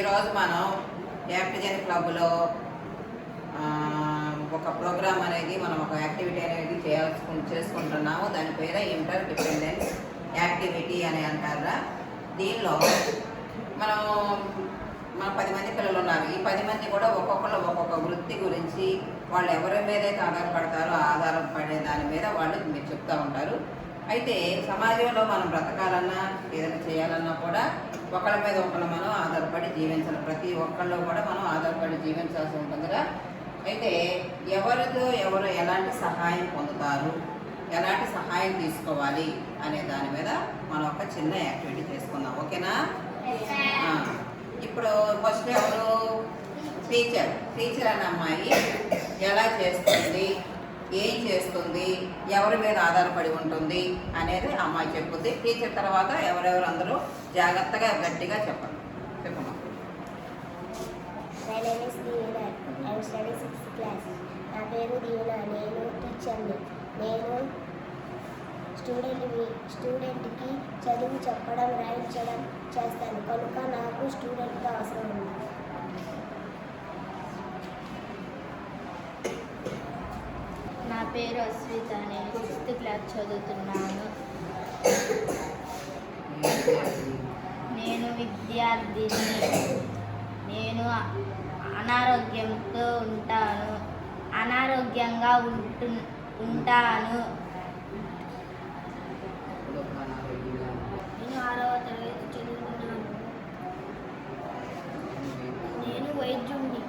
ఈరోజు మనం యాక్టిజన్ క్లబ్లో ఒక ప్రోగ్రామ్ అనేది మనం ఒక యాక్టివిటీ అనేది చేసుకుంటున్నాము. దాని పేరే ఇంటర్ డిపెండెన్స్ యాక్టివిటీ అని అంటారా. దీనిలో మనం మన 10 మంది పిల్లలు ఉన్నారు. ఈ 10 మంది కూడా ఒక్కొక్కరు ఒక్కొక్క వృత్తి గురించి వాళ్ళు ఎవరి మీదైతే ఆధారపడతారో ఆధారపడే దాని మీద వాళ్ళు మీరు చెప్తూ ఉంటారు. అయితే సమాజంలో మనం బ్రతకాలన్నా ఏదైనా చేయాలన్నా కూడా ఒకళ్ళ మీద ఒకళ్ళు మనం ఆధారపడి జీవించాలి. ప్రతి ఒక్కళ్ళు కూడా మనం ఆధారపడి జీవించాల్సి ఉంటుందిగా. అయితే ఎవరు ఎలాంటి సహాయం పొందుతారు, ఎలాంటి సహాయం తీసుకోవాలి అనే దాని మీద మనం ఒక చిన్న యాక్టివిటీ చేసుకుందాం. ఓకేనా? ఇప్పుడు ఫస్ట్ ఎవరు? టీచర్ అనే అమ్మాయి ఎలా చేస్తుంది, ఏం చేస్తుంది, ఎవరి మీద ఆధారపడి ఉంటుంది అనేది అమ్మాయి చెప్పుద్ది. టీచర్ తర్వాత ఎవరెవరు అందరూ జాగ్రత్తగా గట్టిగా చెప్పండి. చెప్పమ్మా. నా పేరు దీవెన. నేను టీచర్ని. నేను స్టూడెంట్కి చదువు చెప్పడం, రాయించడం చేస్తాను. కనుక నాకు స్టూడెంట్తో అవసరం ఉంది. నా పేరు అస్విత. నేను 6th క్లాస్ చదువుతున్నాను. నేను విద్యార్థిని. నేను అనారోగ్యంగా ఉంటాను. నేను 6వ తరగతి చదువుతున్నాను. నేను వైద్యుడిని.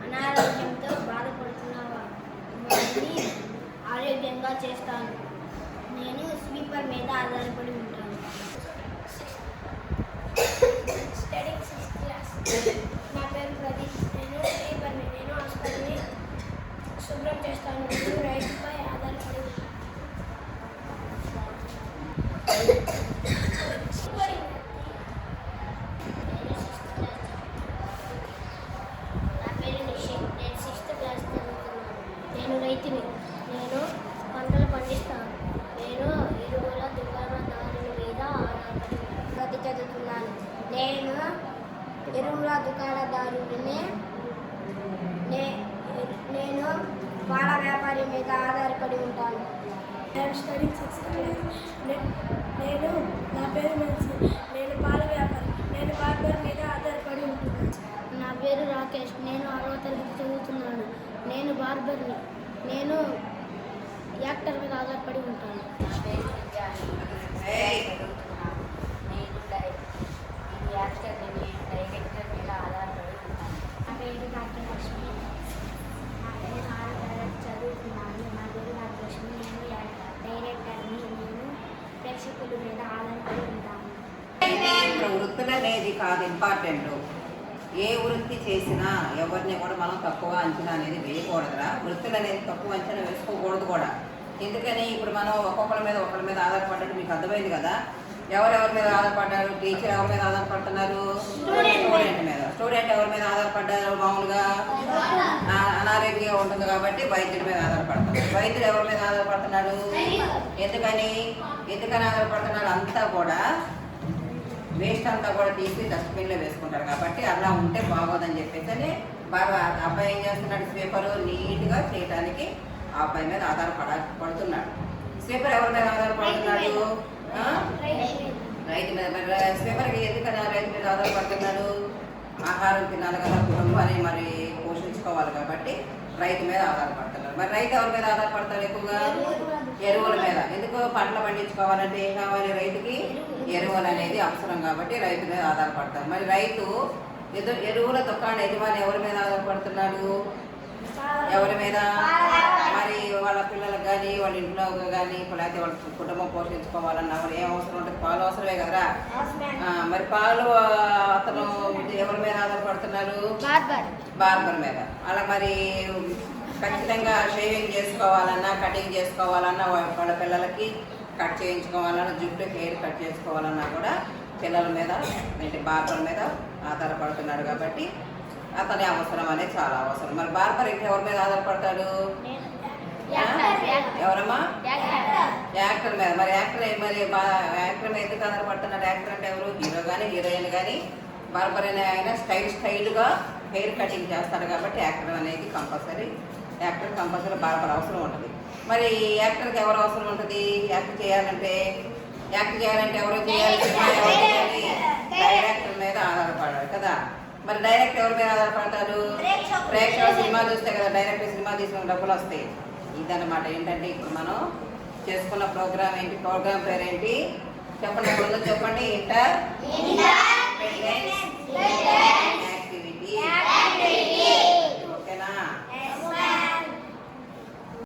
అనారోగ్యంతో బాధపడుతున్న వారిని ఆరోగ్యంగా చేస్తాను. నేను స్వీపర్ మీద ఆధారపడి ఉంటాను. నా పేరు ప్రదీప్. నేను స్వీపర్ని. నేను హాస్పిటల్ని శుభ్రం చేస్తాను. నేను రైతుపై ఆధారపడి ఉంటాను. నా పేరు నిషేక్. నేను 6th క్లాస్ చదువుతున్నాను. నేను రైతుని. నేను పంటలు పండిస్తాను. నేను ఎరువుల దుకాణదారుల మీద ఆధారపడి చదువుతున్నాను. నేను ఎరువుల దుకాణదారుడిని. నేను పాల వ్యాపారి మీద ఆధారపడి ఉంటాను. నేను స్టడీ 6th క్లాస్. నా పేరు మెల్సి. నేను పాల వ్యాపారి. నేను బార్బర్ మీద ఆధారపడి ఉంటున్నాను. నా పేరు రాకేష్. నేను 6వ తరగతి చదువుతున్నాను. నేను బార్బర్ని. నేను యాక్టర్ మీద ఆధారపడి ఉంటాను. నా పేరు యాక్టర్ని. నేను డైరెక్టర్ మీద ఆధారపడి ఉంటాను. నా పేరు నాట్యలక్ష్మి. నేను 6వ తరగతి చదువుతున్నాను. నా పేరు నాట్యలక్ష్మి. నేను డైరెక్టర్ని. నేను ప్రేక్షకుల మీద ఆధారపడి ఉంటాను. ఇప్పుడు వృత్తులు అనేది కాదు ఇంపార్టెంట్. ఏ వృత్తి చేసినా ఎవరిని కూడా మనం తక్కువ అంచనా అనేది వేయకూడదురా. వృత్తులు అనేది తక్కువ అంచనా వేసుకోకూడదు కూడా. ఎందుకని ఇప్పుడు మనం ఒకళ్ళ మీద ఆధారపడ్డట్టు మీకు అర్థమైంది కదా. ఎవరెవరి మీద ఆధారపడ్డారు? టీచర్ ఎవరి మీద ఆధారపడుతున్నారు? స్టూడెంట్ మీద. స్టూడెంట్ ఎవరి మీద ఆధారపడ్డారు? మామూలుగా అనారోగ్యంగా ఉంటుంది కాబట్టి వైద్యుడి మీద ఆధారపడుతున్నారు. వైద్యుడు ఎవరి మీద ఆధారపడుతున్నాడు? ఎందుకని ఆధారపడుతున్నాడు? అంతా కూడా వేస్ట్ అంతా కూడా తీసి డస్ట్బిన్లో వేసుకుంటారు కాబట్టి అలా ఉంటే బాగోదని చెప్పేసి బాగా అబ్బాయి ఏం చేస్తున్నాడు? స్వీపరు నీట్గా చేయడానికి ఆ అబ్బాయి మీద ఆధారపడుతున్నాడు. స్వీపర్ ఎవరి మీద ఆధారపడుతున్నాడు? రైతు మీద. మరి స్వీపర్కి ఎందుకని రైతు మీద ఆధారపడుతున్నాడు? ఆహారం తినాలి కదా, కుటుంబాన్ని మరి పోషించుకోవాలి కాబట్టి రైతు మీద ఆధారపడుతున్నారు. మరి రైతు ఎవరి మీద ఆధారపడతారు? ఎక్కువగా ఎరువుల మీద. ఎందుకు? పంటలు పండించుకోవాలంటే ఏం కావాలి? రైతుకి ఎరువులు అనేది అవసరం కాబట్టి రైతు మీద ఆధారపడతారు. మరి రైతు ఎరువుల దుకాణ యజమాని ఎవరి మీద ఆధారపడుతున్నాడు? ఎవరి మీద? మరి వాళ్ళ పిల్లలకు కానీ వాళ్ళ ఇంట్లో కానీ లేకపోతే వాళ్ళ కుటుంబం పోషించుకోవాలన్నా వాళ్ళు ఏం అవసరం ఉంటుంది? పాలు అవసరమే కదరా. మరి పాలు అతను ఎవరి మీద ఆధారపడుతున్నారు? బార్బర్ మీద. అలా మరి ఖచ్చితంగా షేవింగ్ చేసుకోవాలన్నా, కటింగ్ చేసుకోవాలన్నా, వాళ్ళ పిల్లలకి కట్ చేయించుకోవాలన్నా, జుట్టు హెయిర్ కట్ చేసుకోవాలన్నా కూడా పిల్లల మీద బార్బర్ మీద ఆధారపడుతున్నాడు కాబట్టి అతని అవసరం అనేది చాలా అవసరం. మరి బార్బర్ ఎవరి మీద ఆధారపడతాడు? ఎవరమ్మా? యాక్టర్ మీద. మరి యాక్టర్ మీద ఎందుకు ఆధారపడుతున్నాడు? యాక్టర్ అంటే ఎవరు? హీరో కానీ హీరోయిన్ కానీ బార్బర్ అనే ఆయన స్టైల్గా హెయిర్ కటింగ్ చేస్తాడు కాబట్టి యాక్టర్ అనేది కంపల్సరీ బార్బర్ అవసరం ఉంటుంది. మరి యాక్టర్కి ఎవరు అవసరం ఉంటుంది? యాక్ట్ చేయాలంటే ఎవరు చేయాలి? సినిమా ఎవరు చేయాలి? డైరెక్టర్ మీద ఆధారపడాలి కదా. మరి డైరెక్టర్ ఎవరి మీద ఆధారపడతారు? ప్రేక్షకులు సినిమా చూస్తే కదా డైరెక్టర్ సినిమా తీసిన డబ్బులు వస్తాయి. ఇదన్నమాట. ఏంటంటే ఇప్పుడు మనం చేసుకున్న ప్రోగ్రామ్ ఏంటి? ప్రోగ్రామ్ పేరు ఏంటి చెప్పండి? చెప్పండి. ఇంటర్